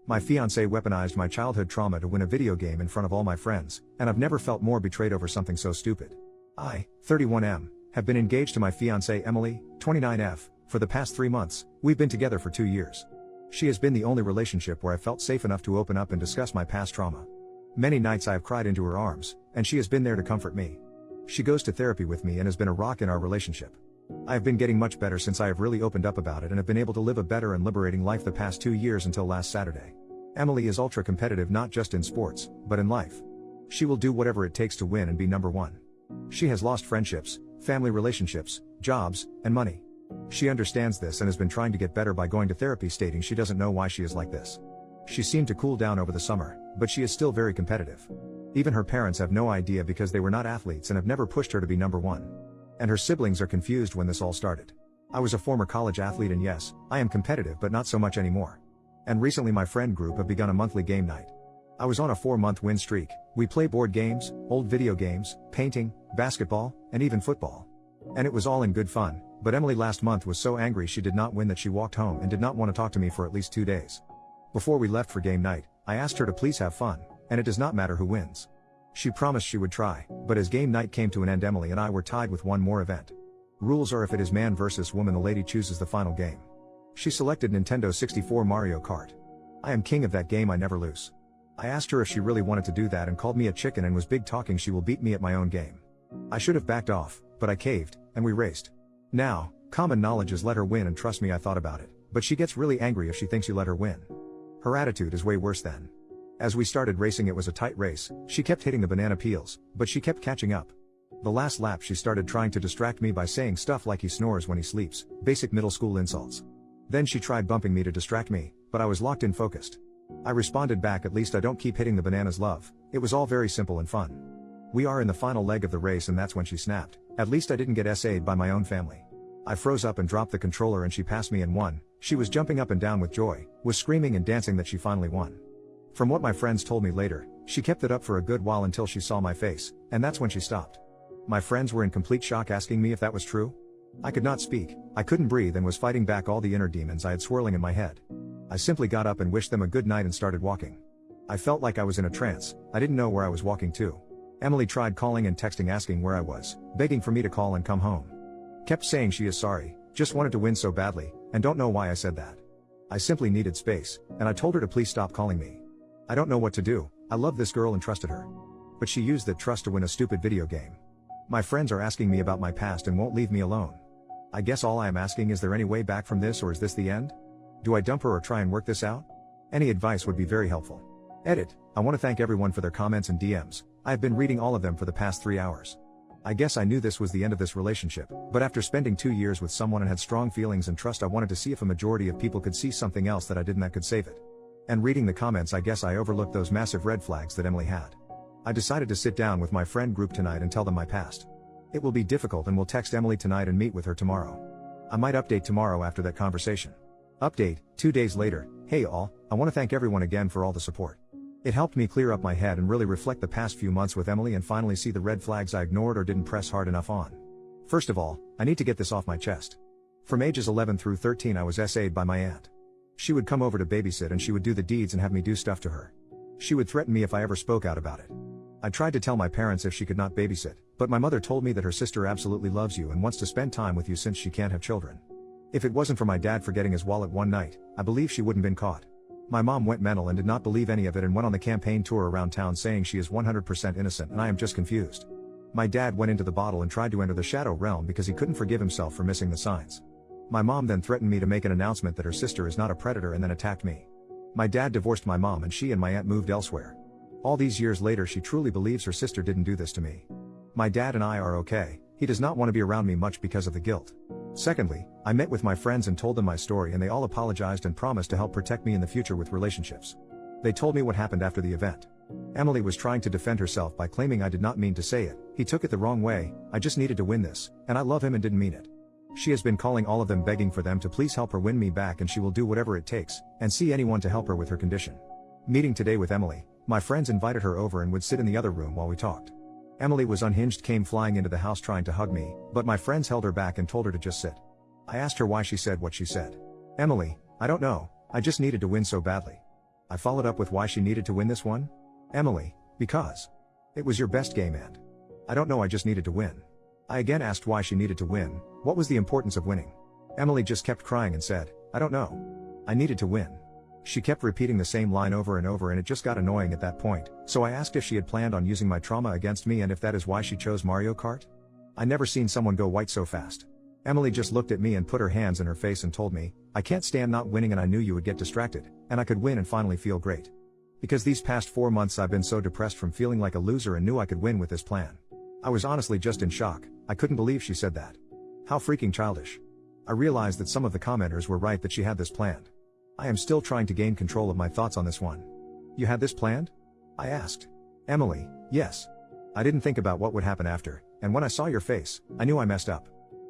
My fiancée weaponized my childhood trauma to win a video game in front of all my friends, and I've never felt more betrayed over something so stupid. I, 31M, have been engaged to my fiancée Emily, 29F, for the past 3 months. We've been together for 2 years. She has been the only relationship where I felt safe enough to open up and discuss my past trauma. Many nights I have cried into her arms, and she has been there to comfort me. She goes to therapy with me and has been a rock in our relationship. I have been getting much better since I have really opened up about it and have been able to live a better and liberating life the past 2 years until last Saturday. Emily is ultra competitive not just in sports, but in life. She will do whatever it takes to win and be number one. She has lost friendships, family relationships, jobs, and money. She understands this and has been trying to get better by going to therapy, stating she doesn't know why she is like this. She seemed to cool down over the summer, but she is still very competitive. Even her parents have no idea because they were not athletes and have never pushed her to be number one. And her siblings are confused when this all started. I was a former college athlete and yes, I am competitive but not so much anymore. And recently my friend group have begun a monthly game night. I was on a 4-month win streak. We play board games, old video games, painting, basketball, and even football. And it was all in good fun, but Emily last month was so angry she did not win that she walked home and did not want to talk to me for at least 2 days. Before we left for game night, I asked her to please have fun, and it does not matter who wins. She promised she would try, but as game night came to an end, Emily and I were tied with one more event. Rules are if it is man versus woman, the lady chooses the final game. She selected Nintendo 64 Mario Kart. I am king of that game, I never lose. I asked her if she really wanted to do that and called me a chicken and was big talking she will beat me at my own game. I should have backed off, but I caved, and we raced. Now, common knowledge is let her win, and trust me, I thought about it, but she gets really angry if she thinks you let her win. Her attitude is way worse then. As we started racing, it was a tight race. She kept hitting the banana peels, but she kept catching up. The last lap she started trying to distract me by saying stuff like he snores when he sleeps, basic middle school insults. Then she tried bumping me to distract me, but I was locked in focused. I responded back, at least I don't keep hitting the bananas, love. It was all very simple and fun. We are in the final leg of the race and that's when she snapped. At least I didn't get SA'd by my own family. I froze up and dropped the controller and she passed me and won. She was jumping up and down with joy, was screaming and dancing that she finally won. From what my friends told me later, she kept it up for a good while until she saw my face, and that's when she stopped. My friends were in complete shock, asking me if that was true. I could not speak, I couldn't breathe and was fighting back all the inner demons I had swirling in my head. I simply got up and wished them a good night and started walking. I felt like I was in a trance. I didn't know where I was walking to. Emily tried calling and texting asking where I was, begging for me to call and come home. Kept saying she is sorry, just wanted to win so badly, and don't know why I said that. I simply needed space, and I told her to please stop calling me. I don't know what to do. I love this girl and trusted her. But she used that trust to win a stupid video game. My friends are asking me about my past and won't leave me alone. I guess all I am asking, is there any way back from this, or is this the end? Do I dump her or try and work this out? Any advice would be very helpful. Edit. I want to thank everyone for their comments and DMs. I have been reading all of them for the past 3 hours. I guess I knew this was the end of this relationship, but after spending 2 years with someone and had strong feelings and trust, I wanted to see if a majority of people could see something else that I didn't that could save it. And reading the comments, I guess I overlooked those massive red flags that Emily had. I decided to sit down with my friend group tonight and tell them my past. It will be difficult and will text Emily tonight and meet with her tomorrow. I might update tomorrow after that conversation. Update, 2 days later. Hey all, I want to thank everyone again for all the support. It helped me clear up my head and really reflect the past few months with Emily and finally see the red flags I ignored or didn't press hard enough on. First of all, I need to get this off my chest. From ages 11 through 13 I was SA'd by my aunt. She would come over to babysit and she would do the deeds and have me do stuff to her. She would threaten me if I ever spoke out about it. I tried to tell my parents if she could not babysit, but my mother told me that her sister absolutely loves you and wants to spend time with you since she can't have children. If it wasn't for my dad forgetting his wallet one night, I believe she wouldn't been caught. My mom went mental and did not believe any of it and went on the campaign tour around town saying she is 100% innocent, and I am just confused. My dad went into the bottle and tried to enter the shadow realm because he couldn't forgive himself for missing the signs. My mom then threatened me to make an announcement that her sister is not a predator and then attacked me. My dad divorced my mom and she and my aunt moved elsewhere. All these years later she truly believes her sister didn't do this to me. My dad and I are okay. He does not want to be around me much because of the guilt. Secondly, I met with my friends and told them my story and they all apologized and promised to help protect me in the future with relationships. They told me what happened after the event. Emily was trying to defend herself by claiming I did not mean to say it. He took it the wrong way. I just needed to win this, and I love him and didn't mean it. She has been calling all of them begging for them to please help her win me back, and she will do whatever it takes, and see anyone to help her with her condition. Meeting today with Emily, my friends invited her over and would sit in the other room while we talked. Emily was unhinged, came flying into the house trying to hug me, but my friends held her back and told her to just sit. I asked her why she said what she said. Emily, I don't know, I just needed to win so badly. I followed up with why she needed to win this one. Emily, because it was your best game and I don't know, I just needed to win. I again asked why she needed to win, what was the importance of winning. Emily just kept crying and said, I don't know. I needed to win. She kept repeating the same line over and over and it just got annoying at that point, so I asked if she had planned on using my trauma against me and if that is why she chose Mario Kart. I never seen someone go white so fast. Emily just looked at me and put her hands in her face and told me, I can't stand not winning and I knew you would get distracted, and I could win and finally feel great. Because these past 4 months I've been so depressed from feeling like a loser and knew I could win with this plan. I was honestly just in shock, I couldn't believe she said that. How freaking childish. I realized that some of the commenters were right that she had this planned. I am still trying to gain control of my thoughts on this one. You had this planned? I asked. Emily, yes. I didn't think about what would happen after, and when I saw your face, I knew I messed up.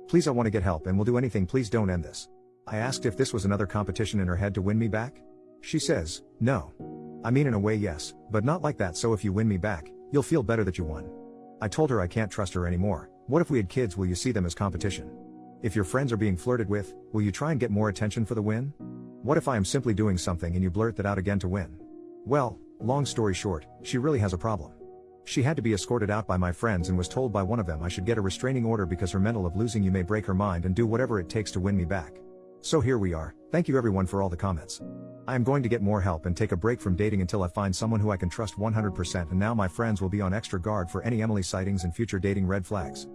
Please, I want to get help and will do anything, please don't end this. I asked if this was another competition in her head to win me back. She says, no. I mean in a way yes, but not like that, so if you win me back, you'll feel better that you won. I told her I can't trust her anymore. What if we had kids, will you see them as competition? If your friends are being flirted with, will you try and get more attention for the win? What if I am simply doing something and you blurt that out again to win? Well, long story short, she really has a problem. She had to be escorted out by my friends and was told by one of them I should get a restraining order because her mental of losing you may break her mind and do whatever it takes to win me back. So here we are. Thank you everyone for all the comments. I am going to get more help and take a break from dating until I find someone who I can trust 100%, and now my friends will be on extra guard for any Emily sightings and future dating red flags.